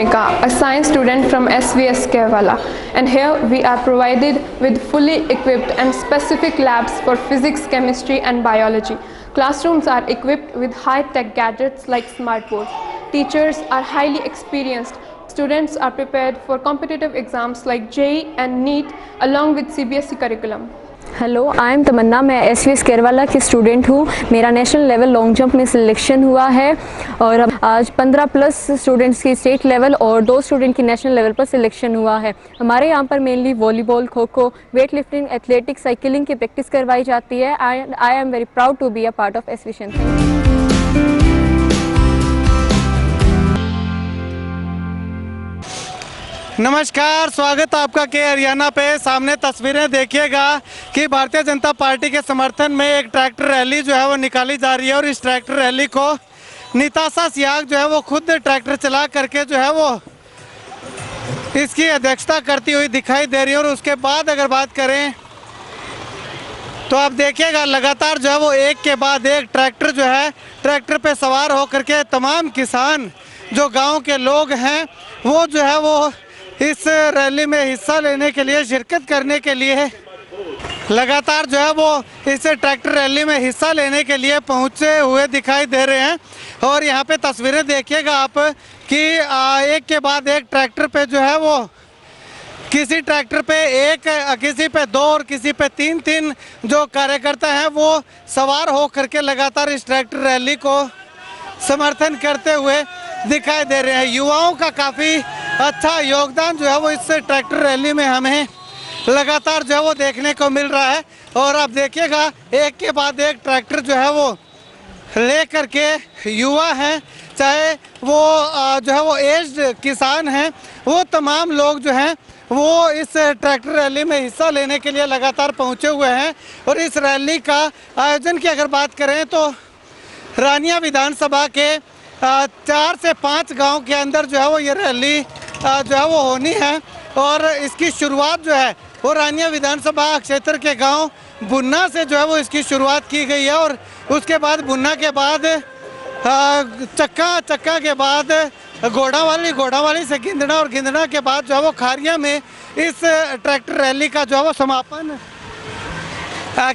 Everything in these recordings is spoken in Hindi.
Bhumika, a science student from SVS Kerala, and here we are provided with fully equipped and specific labs for physics, chemistry and biology. Classrooms are equipped with high-tech gadgets like smartboards. Teachers are highly experienced. Students are prepared for competitive exams like JEE and NEET along with CBSE curriculum. Hello, I am Tamanna. मैं एसवीएस केरवाला की स्टूडेंट हूँ। मेरा नेशनल लेवल लॉन्ग जंप में सिलेक्शन हुआ है और आज 15+ स्टूडेंट्स की स्टेट लेवल और 2 स्टूडेंट की नेशनल लेवल पर सिलेक्शन हुआ है। हमारे यहाँ पर mainly volleyball, kho kho, weight lifting, athletics, cycling की प्रैक्टिस करवाई जाती है। I am very proud to be a part of SVS. नमस्कार, स्वागत आपका के हरियाणा पे। सामने तस्वीरें देखिएगा कि भारतीय जनता पार्टी के समर्थन में एक ट्रैक्टर रैली जो है वो निकाली जा रही है और इस ट्रैक्टर रैली को निताशा सियाग जो है वो खुद ट्रैक्टर चला करके जो है वो इसकी अध्यक्षता करती हुई दिखाई दे रही है। और उसके बाद अगर बात करें तो आप देखिएगा लगातार जो है वो एक के बाद एक ट्रैक्टर जो है ट्रैक्टर पे सवार होकर के तमाम किसान जो गाँव के लोग हैं वो जो है वो इस रैली में हिस्सा लेने के लिए, शिरकत करने के लिए लगातार जो है वो इस ट्रैक्टर रैली में हिस्सा लेने के लिए पहुंचे हुए दिखाई दे रहे हैं। और यहाँ पे तस्वीरें देखिएगा आप कि एक के बाद एक ट्रैक्टर पे जो है वो किसी ट्रैक्टर पे एक, किसी पे 2 और किसी पे 3 जो कार्यकर्ता हैं वो सवार हो करके लगातार इस ट्रैक्टर रैली को समर्थन करते हुए दिखाई दे रहे हैं। युवाओं का काफ़ी अच्छा योगदान जो है वो इस ट्रैक्टर रैली में हमें लगातार जो है वो देखने को मिल रहा है। और आप देखिएगा एक के बाद एक ट्रैक्टर जो है वो ले करके युवा हैं, चाहे वो जो है वो एज्ड किसान हैं, वो तमाम लोग जो हैं वो इस ट्रैक्टर रैली में हिस्सा लेने के लिए लगातार पहुंचे हुए हैं। और इस रैली का आयोजन की अगर बात करें तो रानिया विधानसभा के 4 से 5 गांव के अंदर जो है वो ये रैली जो है वो होनी है। और इसकी शुरुआत जो है वो रानिया विधानसभा क्षेत्र के गांव बुन्ना से जो है वो इसकी शुरुआत की गई है। और उसके बाद बुन्ना के बाद चक्का के बाद घोड़ावाली से गिंदड़ा और गिंदड़ा के बाद जो है वो खारिया में इस ट्रैक्टर रैली का जो है वो समापन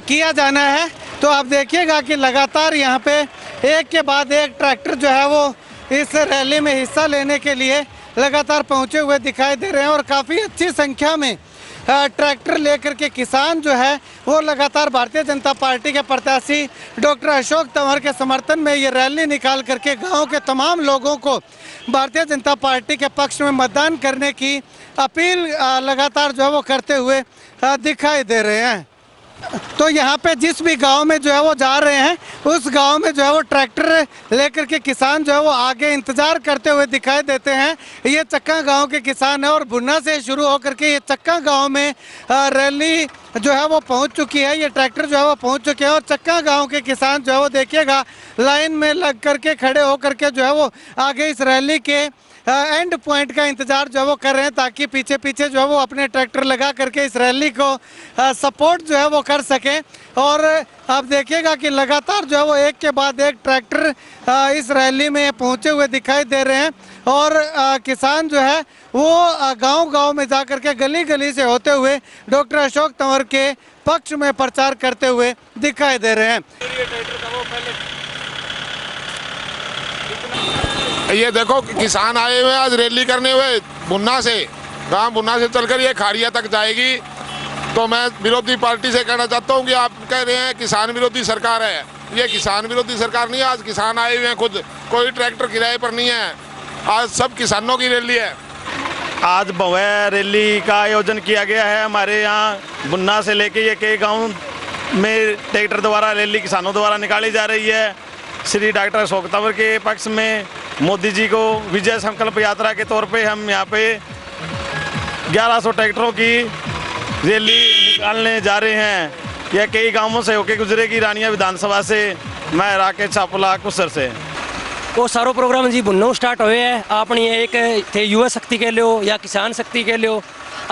किया जाना है। तो आप देखिएगा कि लगातार यहाँ पे एक के बाद एक ट्रैक्टर जो है वो इस रैली में हिस्सा लेने के लिए लगातार पहुंचे हुए दिखाई दे रहे हैं। और काफ़ी अच्छी संख्या में ट्रैक्टर लेकर के किसान जो है वो लगातार भारतीय जनता पार्टी के प्रत्याशी डॉक्टर अशोक तंवर के समर्थन में ये रैली निकाल करके गांव के तमाम लोगों को भारतीय जनता पार्टी के पक्ष में मतदान करने की अपील लगातार जो है वो करते हुए दिखाई दे रहे हैं। तो यहाँ पे जिस भी गांव में जो है वो जा रहे हैं उस गांव में जो है वो ट्रैक्टर लेकर के किसान जो है वो आगे इंतज़ार करते हुए दिखाई देते हैं। ये चक्का गांव के किसान है और बुन्ना से शुरू होकर के ये चक्का गांव में रैली जो है वो पहुंच चुकी है। ये ट्रैक्टर जो है वो पहुंच चुके हैं और चक्का गांव के किसान जो है वो देखिएगा लाइन में लग करके खड़े होकर के जो है वो आगे इस रैली के एंड पॉइंट का इंतज़ार जो है वो कर रहे हैं ताकि पीछे पीछे जो है वो अपने ट्रैक्टर लगा करके इस रैली को सपोर्ट जो है वो कर सकें। और आप देखिएगा कि लगातार जो है वो एक के बाद एक ट्रैक्टर इस रैली में पहुंचे हुए दिखाई दे रहे हैं। और किसान जो है वो गांव-गांव में जा करके गली गली से होते हुए डॉक्टर अशोक तंवर के पक्ष में प्रचार करते हुए दिखाई दे रहे हैं। ये देखो किसान आए हुए आज रैली करने हुए बुन्ना से, गांव बुन्ना से चलकर ये खारिया तक जाएगी। तो मैं विरोधी पार्टी से कहना चाहता हूँ कि आप कह रहे हैं किसान विरोधी सरकार है, ये किसान विरोधी सरकार नहीं है। आज किसान आए हुए हैं खुद, कोई ट्रैक्टर किराए पर नहीं है, आज सब किसानों की रैली है। आज भव्य रैली का आयोजन किया गया है हमारे यहाँ बुन्ना से लेके ये कई गाँव में ट्रैक्टर द्वारा रैली किसानों द्वारा निकाली जा रही है। श्री डॉक्टर अशोक तंवर के पक्ष में मोदी जी को विजय संकल्प यात्रा के तौर पे हम यहाँ पे 1100 ट्रैक्टरों की रैली निकालने जा रहे हैं। यह कई गांवों से होकर गुजरेगी, रानिया विधानसभा से। मैं राकेश छापुला कुसर से। वो सारो प्रोग्राम जी बुन्नो स्टार्ट हुए है। अपनी एक थे युवा शक्ति के लियो या किसान शक्ति के लियो।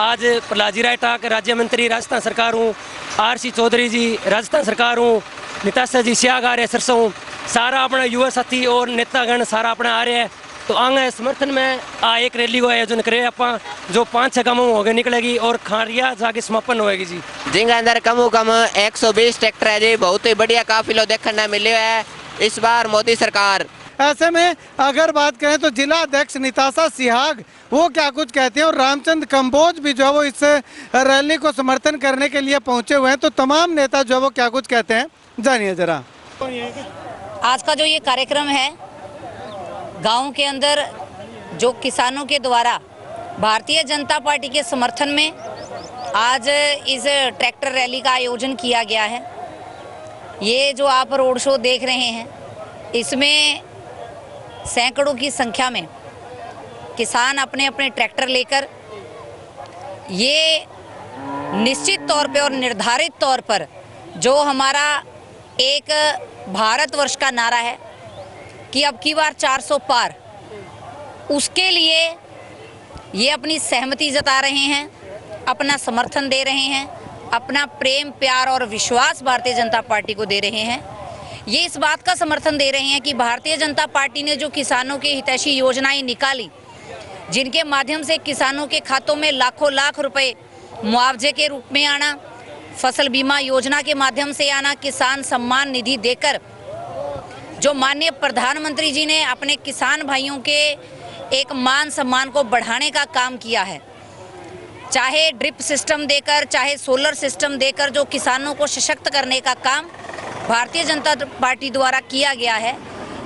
आज प्रहलाद जी रायटाक राज्य मंत्री राजस्थान सरकार हूँ, RC चौधरी जी राजस्थान सरकार हूँ, निताशा जी सियाग आ रहे सरसों, सारा अपना युवा साथी और नेतागण सारा अपना आ रहे हैं। तो आगे समर्थन में आ एक रैली को आयोजन करे आप जो 5-6 गाँव हो गए निकलेगी और खारिया जाके समापन होएगी जी। जिनके अंदर कम कम 120 ट्रैक्टर है जी। बहुत ही बढ़िया काफिला देखने मिले है इस बार मोदी सरकार। ऐसे में अगर बात करें तो जिला अध्यक्ष निताशा सिहाग वो क्या कुछ कहते हैं और रामचंद्र कंबोज भी जो है वो इस रैली को समर्थन करने के लिए पहुंचे हुए हैं। तो तमाम नेता जो है वो क्या कुछ कहते हैं जानिए जरा। आज का जो ये कार्यक्रम है गांव के अंदर जो किसानों के द्वारा भारतीय जनता पार्टी के समर्थन में आज इस ट्रैक्टर रैली का आयोजन किया गया है। ये जो आप रोड शो देख रहे हैं इसमें सैकड़ों की संख्या में किसान अपने अपने ट्रैक्टर लेकर ये निश्चित तौर पे और निर्धारित तौर पर जो हमारा एक भारतवर्ष का नारा है कि अब की बार 400 पार, उसके लिए ये अपनी सहमति जता रहे हैं, अपना समर्थन दे रहे हैं, अपना प्रेम प्यार और विश्वास भारतीय जनता पार्टी को दे रहे हैं। ये इस बात का समर्थन दे रहे हैं कि भारतीय जनता पार्टी ने जो किसानों के हितैषी योजनाएं निकाली, जिनके माध्यम से किसानों के खातों में लाखों लाख रुपए मुआवजे के रूप में आना, फसल बीमा योजना के माध्यम से आना, किसान सम्मान निधि देकर जो माननीय प्रधानमंत्री जी ने अपने किसान भाइयों के एक मान सम्मान को बढ़ाने का काम किया है, चाहे ड्रिप सिस्टम देकर चाहे सोलर सिस्टम देकर जो किसानों को सशक्त करने का काम भारतीय जनता पार्टी द्वारा किया गया है,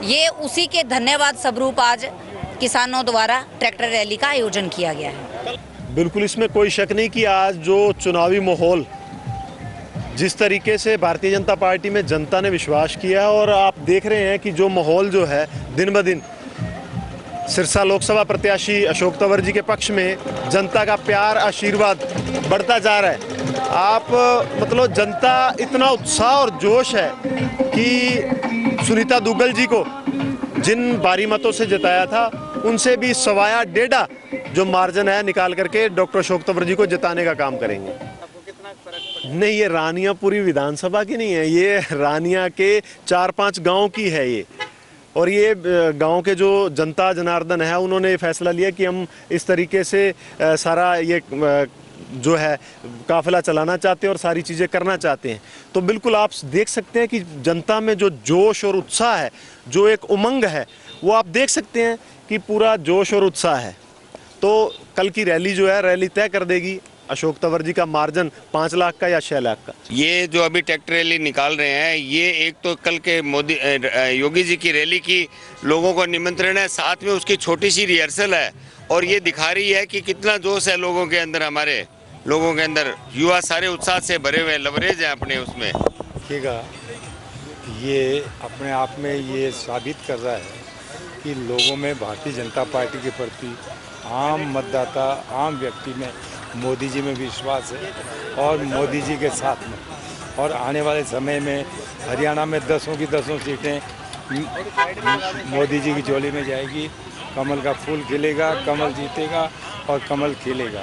ये उसी के धन्यवाद स्वरूप आज किसानों द्वारा ट्रैक्टर रैली का आयोजन किया गया है। बिल्कुल इसमें कोई शक नहीं कि आज जो चुनावी माहौल जिस तरीके से भारतीय जनता पार्टी में जनता ने विश्वास किया है और आप देख रहे हैं कि जो माहौल जो है दिन ब दिन सिरसा लोकसभा प्रत्याशी अशोक तंवर जी के पक्ष में जनता का प्यार आशीर्वाद बढ़ता जा रहा है। आप मतलब जनता इतना उत्साह और जोश है कि सुनीता दुग्गल जी को जिन भारी मतों से जिताया था उनसे भी सवाया डेढ़ा जो मार्जिन है निकाल करके डॉक्टर अशोक तंवर जी को जिताने का काम करेंगे। नहीं, ये रानिया पूरी विधानसभा की नहीं है, ये रानिया के 4-5 गांव की है ये। और ये गांव के जो जनता जनार्दन है उन्होंने फैसला लिया कि हम इस तरीके से सारा ये जो है काफिला चलाना चाहते हैं और सारी चीज़ें करना चाहते हैं। तो बिल्कुल आप देख सकते हैं कि जनता में जो जोश और उत्साह है, जो एक उमंग है, वो आप देख सकते हैं कि पूरा जोश और उत्साह है। तो कल की रैली जो है रैली तय कर देगी अशोक तंवर जी का मार्जिन 5 लाख का या 6 लाख का। ये जो अभी ट्रैक्टर रैली निकाल रहे हैं, ये एक तो कल के मोदी योगी जी की रैली की लोगों को निमंत्रण है, साथ में उसकी छोटी सी रिहर्सल है और ये दिखा रही है कि कितना जोश है लोगों के अंदर, हमारे लोगों के अंदर। युवा सारे उत्साह से भरे हुए लवरेज हैं अपने उसमें। देखिएगा, ये अपने आप में ये साबित कर रहा है कि लोगों में भारतीय जनता पार्टी के प्रति, आम मतदाता, आम व्यक्ति में मोदी जी में विश्वास है और मोदी जी के साथ में। और आने वाले समय में हरियाणा में 10 की 10 सीटें मोदी जी की झोली में जाएगी। कमल का फूल खिलेगा, कमल जीतेगा और कमल खिलेगा।